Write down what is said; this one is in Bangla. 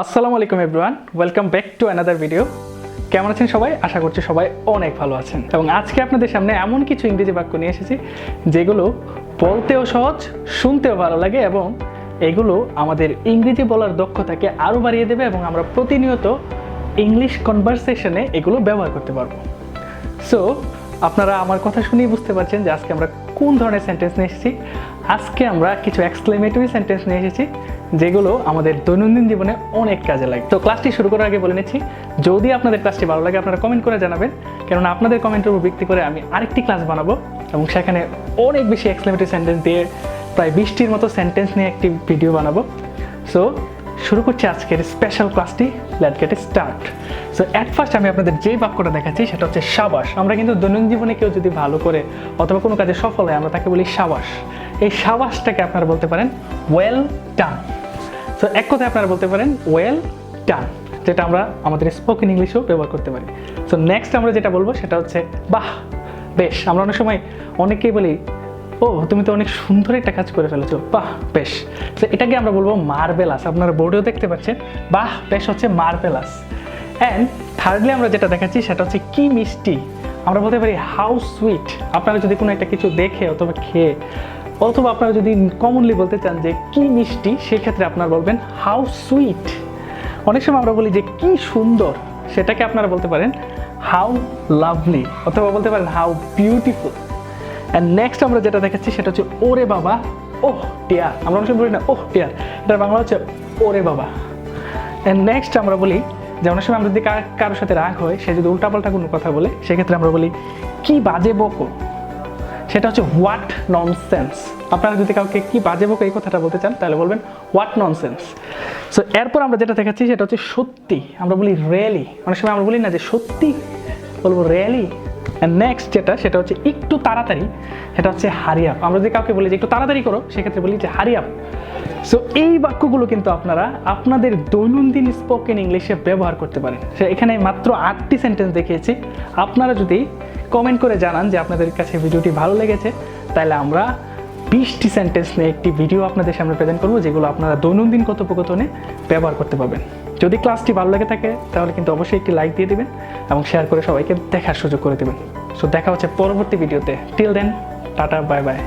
আসসালামু আলাইকুম everyone, welcome back to another video. কেমন আছেন সবাই? আশা করছি সবাই অনেক ভালো আছেন। এবং আজকে আপনাদের সামনে এমন কিছু ইংরেজি বাক্য নিয়ে এসেছি যেগুলো বলতেও সহজ, শুনতেও ভালো লাগে এবং এগুলো আমাদের ইংরেজি বলার দক্ষতাকে আরও বাড়িয়ে দেবে এবং আমরা প্রতিনিয়ত ইংলিশ কনভারসেশনে এগুলো ব্যবহার করতে পারবো। সো আপনারা আমার কথা শুনেই বুঝতে পারছেন যে আজকে আমরা কোন ধরনের সেন্টেন্স নিয়ে এসেছি। আজকে আমরা কিছু এক্সক্লেমেটরি সেন্টেন্স নিয়ে এসেছি যেগুলো আমাদের দৈনন্দিন জীবনে অনেক কাজে লাগে। তো ক্লাসটি শুরু করার আগে বলে নিচ্ছি, যদি আপনাদের ক্লাসটি ভালো লাগে আপনারা কমেন্ট করে জানাবেন, কেননা আপনাদের কমেন্টের উপর ভিত্তি করে আমি আরেকটি ক্লাস বানাবো এবং সেখানে অনেক বেশি এক্সক্লেমেটরি সেন্টেন্স দিয়ে প্রায় 20টির মতো সেন্টেন্স নিয়ে একটি ভিডিও বানাবো। সো শুরু করছি আজকের স্পেশাল ক্লাসটি। Let's get start. So at first আমি আপনাদের যে বাক্যটা দেখাচ্ছি সেটা হচ্ছে সাবাস। আমরা কিন্তু দৈনন্দিন জীবনে কেউ যদি ভালো করে অথবা কোনো কাজে সফল হয় আমরা তাকে বলি সাবাস। এই সাবাসটাকে আপনারা বলতে পারেন ওয়েল ডান। সো এক কথায় আপনারা বলতে পারেন ওয়েল ডান, যেটা আমরা আমাদের স্পোকেন ইংলিশেও ব্যবহার করতে পারি। সো নেক্সট আমরা যেটা বলবো সেটা হচ্ছে বাহ, বেশ। আমরা অনেক সময় অনেকেই বলি ও তুমি তো অনেক সুন্দর একটা কাজ করে ফেলেছো, বাহ বেশ। তো এটাকে আমরা বলবো মার্ভেলাস। আপনারা বোর্ডেও দেখতে পাচ্ছেন বাহ বেশ হচ্ছে মার্ভেলাস। অ্যান্ড থার্ডলি আমরা যেটা দেখাচ্ছি সেটা হচ্ছে কি মিষ্টি। আমরা বলতে পারি হাউ সুইট। আপনারা যদি কোনো একটা কিছু দেখে অথবা খেয়ে অথবা আপনারা যদি কমনলি বলতে চান যে কি মিষ্টি, সেক্ষেত্রে আপনারা বলবেন হাউ সুইট। অনেক সময় আমরা বলি যে কি সুন্দর, সেটাকে আপনারা বলতে পারেন হাউ লাভলি অথবা বলতে পারেন হাউ বিউটিফুল। অ্যান্ড নেক্সট আমরা যেটা দেখাচ্ছি সেটা হচ্ছে ওরে বাবা, ওহ টিয়ার। আমরা অনেক সময় বলি না ওহ টিয়ার, এটার বাংলা হচ্ছে ওরে বাবা। অ্যান্ড নেক্সট আমরা বলি যে অনেক সময় আমরা যদি কারোর সাথে রাগ হয়, সে যদি উল্টাপাল্টা কোনো কথা বলে, সেক্ষেত্রে আমরা বলি কি বাজে বকো, সেটা হচ্ছে হোয়াট ননসেন্স। আপনারা যদি কাউকে কি বাজে বকো এই কথাটা বলতে চান তাহলে বলবেন হোয়াট ননসেন্স। সো এরপর আমরা যেটা দেখাচ্ছি সেটা হচ্ছে সত্যি। আমরা বলি রিয়েলি। অনেক সময় আমরা বলি না যে সত্যি, বলবো রিয়েলি। অ্যান্ড নেক্সট যেটা সেটা হচ্ছে একটু তাড়াতাড়ি, সেটা হচ্ছে হারি আপ। আমরা যদি কাউকে বলি যে একটু তাড়াতাড়ি করো, সেক্ষেত্রে বলি যে হারি আপ। সো এই বাক্যগুলো কিন্তু আপনারা আপনাদের দৈনন্দিন স্পোকেন ইংলিশে ব্যবহার করতে পারেন। সে এখানে মাত্র 8টি সেন্টেন্স দেখিয়েছি। আপনারা যদি কমেন্ট করে জানান যে আপনাদের কাছে ভিডিওটি ভালো লেগেছে, তাহলে আমরা 20টি সেন্টেন্স নিয়ে একটি ভিডিও আপনাদের সামনে প্রেজেন্ট করবো যেগুলো আপনারা দৈনন্দিন কথোপকথনে ব্যবহার করতে পারবেন। যদি ক্লাসটি ভালো লেগে থাকে তাহলে কিন্তু অবশ্যই একটি লাইক দিয়ে দিবেন এবং শেয়ার করে সবাইকে দেখার সুযোগ করে দেবেন। সো দেখা হচ্ছে পরবর্তী ভিডিওতে। Till then, tata, bye by.